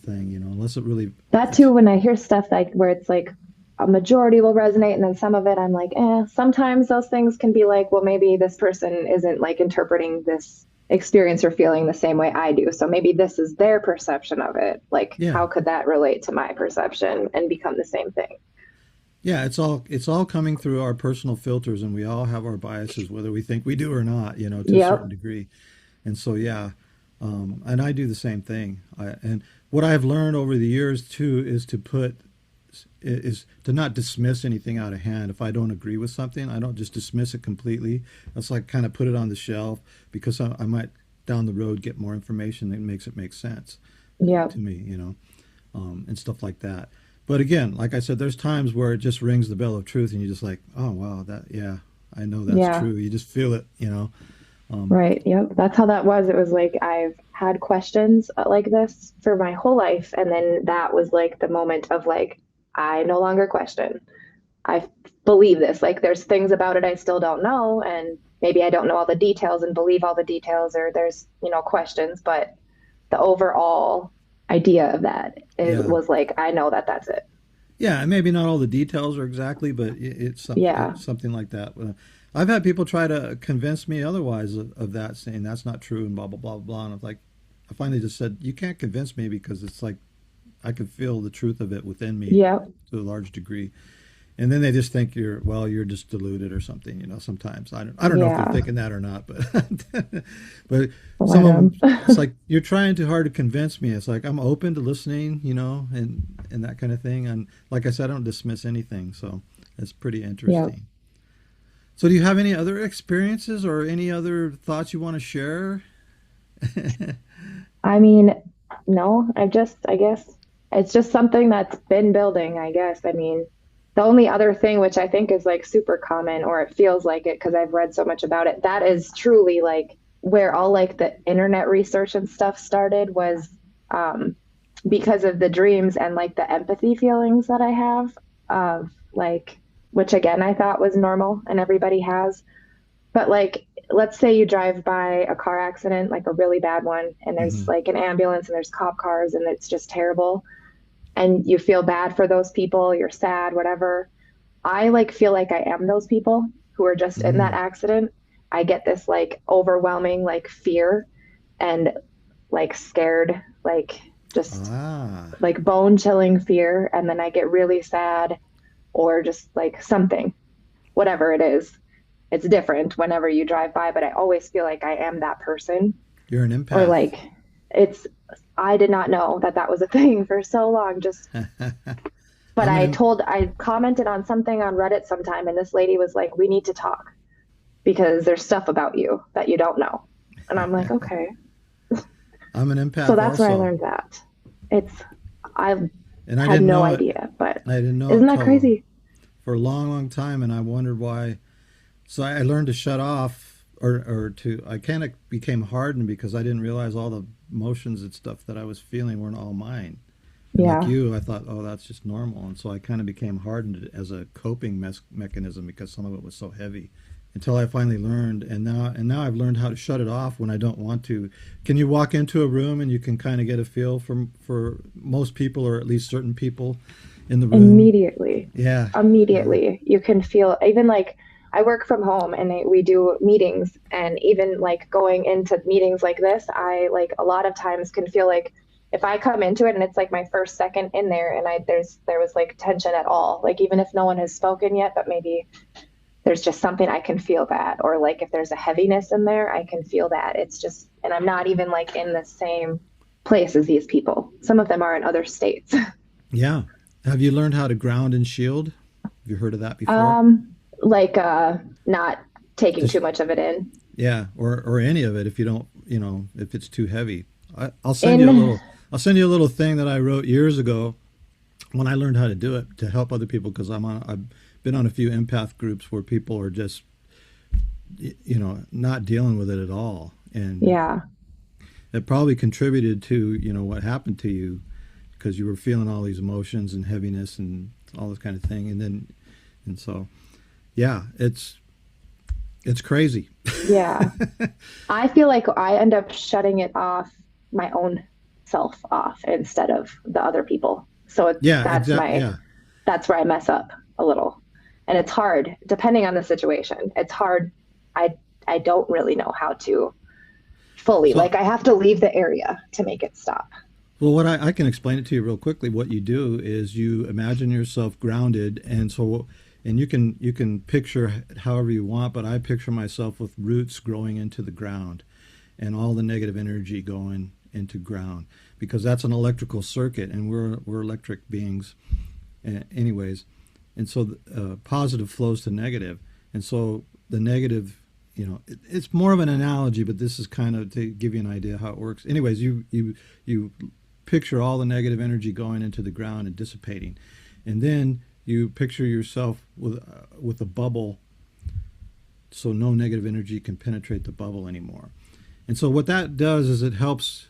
thing, unless it really That it's too, when I hear stuff like where it's like a majority will resonate, and then some of it I'm like, sometimes those things can be like, well, maybe this person isn't like interpreting this experience or feeling the same way I do. So maybe this is their perception of it. Like, yeah. how could that relate to my perception and become the same thing? Yeah, it's all coming through our personal filters, and we all have our biases, whether we think we do or not, to a certain Yep. degree. And so, yeah, and I do the same thing. And what I have learned over the years too is to not dismiss anything out of hand. If I don't agree with something, I don't just dismiss it completely. It's like kind of put it on the shelf because I might down the road get more information that makes it make sense Yep. to me, and stuff like that. But again, like I said, there's times where it just rings the bell of truth, and you're just like, oh wow, yeah, I know that's Yeah. true. You just feel it, you know. Um, Right. Yep. That's how that was. It was like I've had questions like this for my whole life. And then that was like the moment of like, I no longer question. I believe this. Like there's things about it I still don't know. And maybe I don't know all the details and believe all the details, or there's, questions, but the overall idea of that is yeah, was like, I know that that's it. yeah, and maybe not all the details are exactly, but Yeah. it's something like that. I've had people try to convince me otherwise of that, saying that's not true and blah blah blah blah. And I'm like, I finally just said, you can't convince me because it's like I can feel the truth of it within me Yep. to a large degree. And then they just think you're just deluded or something. Sometimes I don't know if they're Yeah. thinking that or not, but but some Let of them. them, it's like you're trying too hard to convince me. It's like I'm open to listening, and that kind of thing. And like I said, I don't dismiss anything, so it's pretty Yep. interesting. So, do you have any other experiences or any other thoughts you want to share? I mean, no, I guess it's just something that's been building, I guess. I mean, the only other thing, which I think is like super common, or it feels like it because I've read so much about it, that is truly like where all like the internet research and stuff started was um, because of the dreams and like the empathy feelings that I have of like, which again, I thought was normal and everybody has. But like, let's say you drive by a car accident, like a really bad one, and there's Hmm. like an ambulance and there's cop cars and it's just terrible. And you feel bad for those people, you're sad, whatever. I like feel like I am those people who are just in that Mm. accident. I get this like overwhelming like fear and like scared, like just Ah, like bone chilling fear. And then I get really sad or just like something, whatever it is. It's different whenever you drive by, but I always feel like I am that person. you're an Or empath. like it's, I did not know that that was a thing for so long. Just, but I'm an I commented on something on Reddit sometime, and this lady was like, we need to talk because there's stuff about you that you don't know. And I'm like, okay. I'm an So empath that's where I also, learned that. It's, I and I had didn't no know it. idea, but I didn't know it isn't that till crazy? for a long, long time, and I wondered why. So I learned to shut off, or to I kind of became hardened because I didn't realize all the emotions and stuff that I was feeling weren't all mine. And like Yeah. you, I thought, oh, that's just normal, and so I kind of became hardened as a coping mechanism because some of it was so heavy. Until I finally learned, and now I've learned how to shut it off when I don't want to. Can you walk into a room and you can kind of get a feel for most people, or at least certain people in the room? Immediately. Yeah, yeah. Immediately. You can feel, even like I work from home and we do meetings, and even like going into meetings like this, I like a lot of times can feel like if I come into it and it's like my first second in there and there was like tension at all, like even if no one has spoken yet, but maybe there's just something I can feel that, or like if there's a heaviness in there, I can feel that. It's just, and I'm not even like in the same place as these people. Some of them are in other states. Yeah. Have you learned how to ground and shield? Have you heard of that before? Like not taking too Just much of it in. yeah, or any of it if you don't, if it's too heavy. I'll send you a In little. I'll send you a little thing that I wrote years ago when I learned how to do it to help other people because I've been on a few empath groups where people are just not dealing with it at all, and Yeah. it probably contributed to what happened to you because you were feeling all these emotions and heaviness and all this kind of thing, and so yeah, it's crazy. Yeah. I feel like I end up shutting it off, my own self off instead of the other people. So Yeah, exactly. Yeah. that's where I mess up a little. And it's hard depending on the situation. It's hard. I I don't really know how to fully, So, like I have to leave the area to make it stop. well, what I can explain it to you real quickly. What you do is you imagine yourself grounded, and you can picture however you want. But I picture myself with roots growing into the ground, and all the negative energy going into ground because that's an electrical circuit, and we're electric beings, anyways. And so positive flows to negative, and so the negative, it's more of an analogy, but this is kind of to give you an idea how it works. Anyways, you picture all the negative energy going into the ground and dissipating, and then you picture yourself with a bubble, so no negative energy can penetrate the bubble anymore. And so what that does is it helps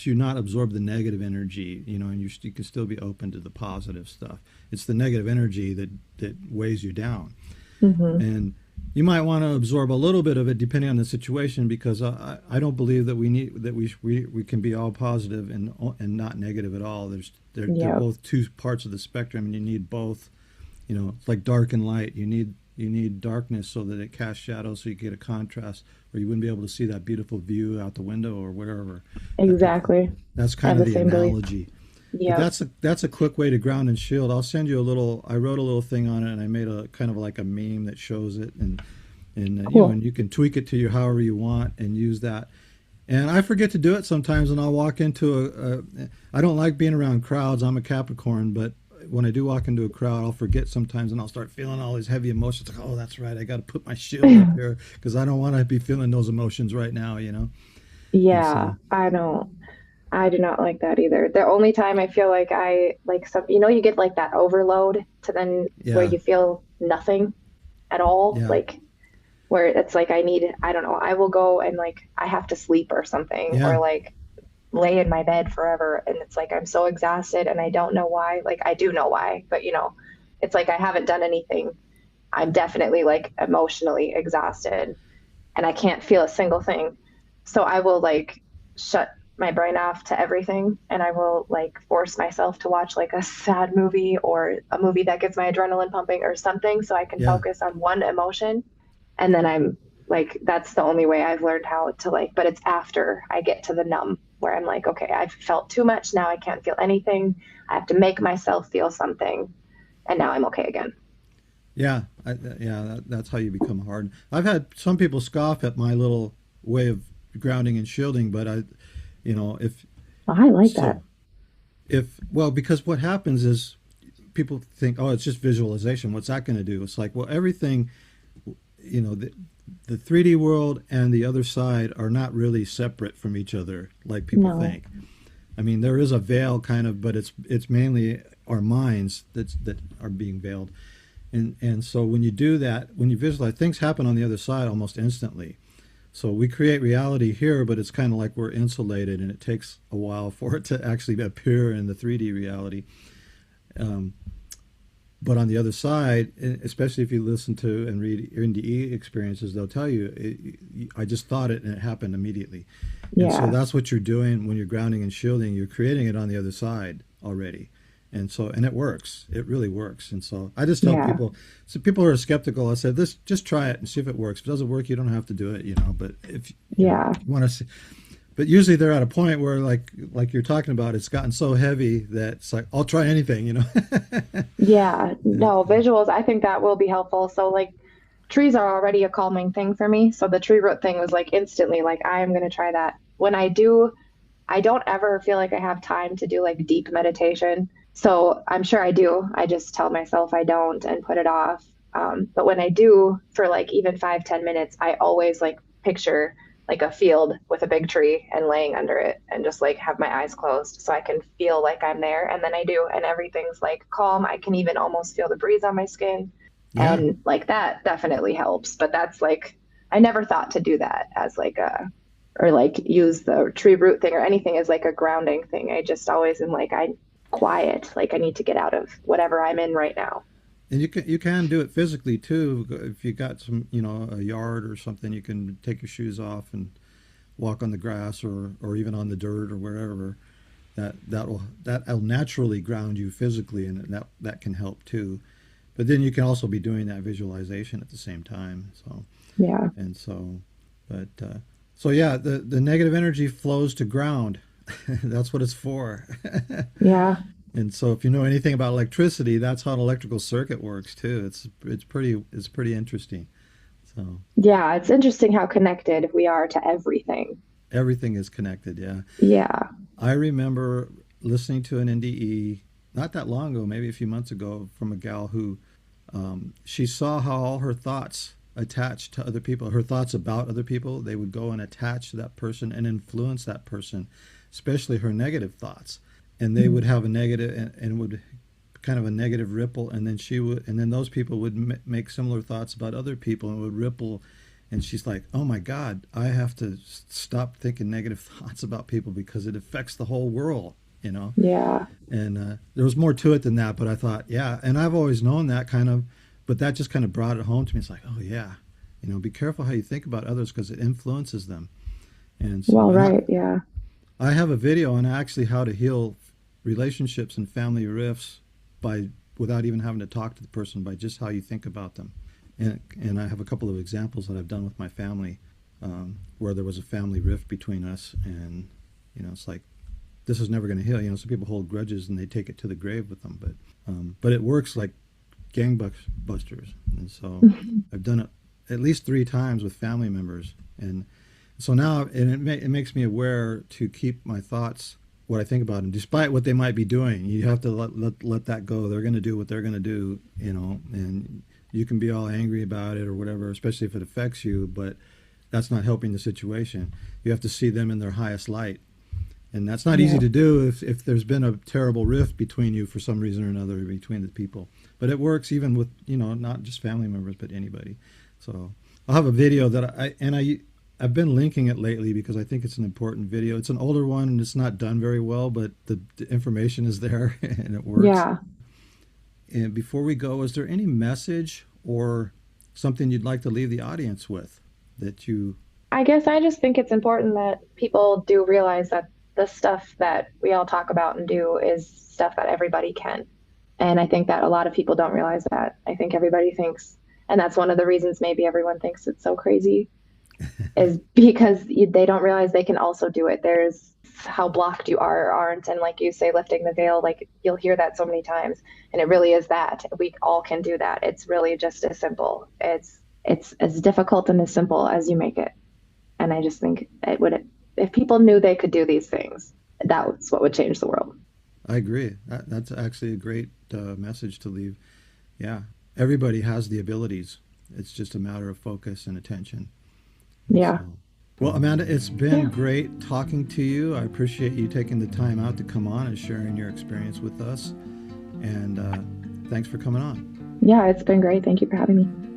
you not absorb the negative energy, and you can still be open to the positive stuff. It's the negative energy that weighs you down. Hmm. And you might want to absorb a little bit of it depending on the situation, because I don't believe that we can be all positive and not negative at all. They're Yep. both two parts of the spectrum, and you need both. It's like dark and light. You need darkness so that it casts shadows, so you get a contrast, or you wouldn't be able to see that beautiful view out the window or wherever. Exactly. That's I kind have of the the same belief. analogy. But Yep. that's a quick way to ground and shield. I'll send you a little. I wrote a little thing on it, and I made a kind of like a meme that shows it, and Cool. you can tweak it to you however you want and use that. And I forget to do it sometimes, and I'll walk into I don't like being around crowds. I'm a Capricorn, but when I do walk into a crowd, I'll forget sometimes, and I'll start feeling all these heavy emotions. Like, oh, that's right, I got to put my shield up here because I don't want to be feeling those emotions right now. And Yeah, so, I don't. I do not like that either. The only time I feel like I like some, you get like that overload to then where yeah, you feel nothing at all, yeah, like where it's like I don't know, I will go and like I have to sleep or something yeah, or like lay in my bed forever and it's like I'm so exhausted and I don't know why. Like I do know why, but it's like I haven't done anything. I'm definitely like emotionally exhausted and I can't feel a single thing. So I will like shut my brain off to everything and I will like force myself to watch like a sad movie or a movie that gets my adrenaline pumping or something so I can yeah. focus on one emotion. And then I'm like, that's the only way I've learned how to like, but it's after I get to the numb where I'm like, okay, I've felt too much. Now I can't feel anything. I have to make myself feel something. And now I'm okay again. That's how you become hard. I've had some people scoff at my little way of grounding and shielding, but if Oh, I like that. so, if well, because what happens is people think, oh, it's just visualization. What's that going to do? It's like, well, everything, you know, the, the 3D world and the other side are not really separate from each other like people No, think. I mean, there is a veil kind of, but it's mainly our minds that are being veiled. And so when you do that, when you visualize, things happen on the other side almost instantly. So we create reality here, but it's kind of like we're insulated, and it takes a while for it to actually appear in the 3D reality. Um, but on the other side, especially if you listen to and read NDE experiences, they'll tell you, I just thought it and it happened immediately. And so yeah, that's what you're doing when you're grounding and shielding. You're creating it on the other side already. And it works. It really works. And so I just tell yeah, people, so people are skeptical. I said, this, just try it and see if it works. If it doesn't work, you don't have to do it. But if yeah. you want to see, but usually they're at a point where like you're talking about, it's gotten so heavy that it's like, I'll try anything. Yeah, Yeah. no, visuals, I think that will be helpful. So like trees are already a calming thing for me. So the tree root thing was like instantly like I am going to try that. When I do, I don't ever feel like I have time to do like deep meditation. So I'm sure I do. I just tell myself I don't and put it off. But when I do for like even 5, 10 minutes, I always like picture like a field with a big tree and laying under it and just like have my eyes closed so I can feel like I'm there. And then I do, and everything's like calm. I can even almost feel the breeze on my skin. Yeah. And like that definitely helps. But that's like, I never thought to do that as like or like use the tree root thing or anything as like a grounding thing. I just always am like, I quiet, like I need to get out of whatever I'm in right now. And you can do it physically too. If you got a yard or something, you can take your shoes off and walk on the grass or even on the dirt or wherever. That'll naturally ground you physically, and that can help too. But then you can also be doing that visualization at the same time. So Yeah. and so, but so yeah, the negative energy flows to ground. That's what it's for. Yeah. And so, if you know anything about electricity, that's how an electrical circuit works too. It's pretty interesting. So Yeah. It's interesting how connected we are to everything. everything is connected. Yeah, Yeah. I remember listening to an NDE not that long ago, maybe a few months ago, from a gal who she saw how all her thoughts attached to other people, her thoughts about other people, they would go and attach to that person and influence that person. especially her negative thoughts. And they would have a negative and would kind of a negative ripple, and then she would, and then those people would make similar thoughts about other people and would ripple. And she's like, oh my God, I have to stop thinking negative thoughts about people because it affects the whole world, you know? Yeah. And there was more to it than that, but I thought, yeah. And I've always known that kind of, but that just kind of brought it home to me. It's like, oh yeah, you know, be careful how you think about others because it influences them. And so, Well, right. Yeah. I have a video on actually how to heal relationships and family rifts by without even having to talk to the person, by just how you think about them. And I have a couple of examples that I've done with my family, where there was a family rift between us, and you know, it's like this is never going to heal. You know, some people hold grudges and they take it to the grave with them, but it works like gangbusters. And so I've done it at least 3 times with family members, and so now it makes me aware to keep my thoughts, what I think about them, despite what they might be doing. You have to let that go. They're going to do what they're going to do, you know, and you can be all angry about it or whatever, especially if it affects you, but that's not helping the situation. You have to see them in their highest light. And that's not easy Yeah. to do if there's been a terrible rift between you for some reason or another, between the people. But it works even with, you know, not just family members, but anybody. So I'll have a video that I've been linking it lately because I think it's an important video. It's an older one and it's not done very well, but the information is there and it works. Yeah. And before we go, is there any message or something you'd like to leave the audience with that you? I guess I just think it's important that people do realize that the stuff that we all talk about and do is stuff that everybody can. And I think that a lot of people don't realize that. I think everybody thinks, and that's one of the reasons maybe everyone thinks it's so crazy, is because they don't realize they can also do it. There's how blocked you are or aren't. And like you say, lifting the veil, like you'll hear that so many times. And it really is that. We all can do that. It's really just as simple. It's as difficult and as simple as you make it. And I just think it would, if people knew they could do these things, that's what would change the world. I agree. That's actually a great message to leave. Yeah, everybody has the abilities. It's just a matter of focus and attention. And Yeah. so, well, Amanda, it's been Yeah. great talking to you. I appreciate you taking the time out to come on and sharing your experience with us. And thanks for coming on. Yeah, it's been great. Thank you for having me.